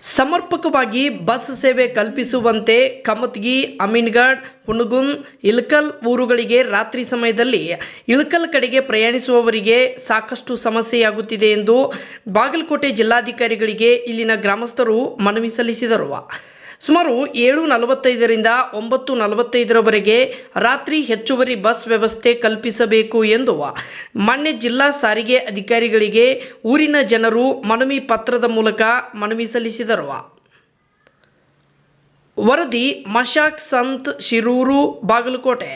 ಸಮರ್ಪಕವಾಗಿ ಬಸ್ ಸೇವೆ ಕಲ್ಪಿಸುವಂತೆ ಕಮತ್ಗಿ, ಅಮೀನ್ಗಢ, ಹುನಗುಂದ, ಇಳಕಲ್ ಊರುಗಳಿಗೆ ರಾತ್ರಿ ಸಮಯದಲ್ಲಿ ಇಳಕಲ್ ಕಡೆಗೆ ಪ್ರಯಾಣಿಸುವವರಿಗೆ ಸಾಕಷ್ಟು ಸಮಸ್ಯೆಯಾಗುತ್ತಿದೆ ಎಂದು ಬಾಗಲಕೋಟೆ ಜಿಲ್ಲಾಧಿಕಾರಿಗಳಿಗೆ ಇಲ್ಲಿನ ಗ್ರಾಮಸ್ಥರು ಮನವಿ ಸಲ್ಲಿಸಿದರು. ಸುಮಾರು 7:45ರಿಂದ 9:45ರವರೆಗೆ ರಾತ್ರಿ ಹೆಚ್ಚುವರಿ ಬಸ್ ವ್ಯವಸ್ಥೆ ಕಲ್ಪಿಸಬೇಕು ಎಂದು ಮಾನ್ಯ ಜಿಲ್ಲಾ ಸಾರಿಗೆ ಅಧಿಕಾರಿಗಳಿಗೆ ಊರಿನ ಜನರು ಮನವಿ ಪತ್ರದ ಮೂಲಕ ಮನವಿ ಸಲ್ಲಿಸಿದರು. ವರದಿ ಮಶಾಕ್ ಸಂತ್ ಶಿರೂರು, ಬಾಗಲಕೋಟೆ.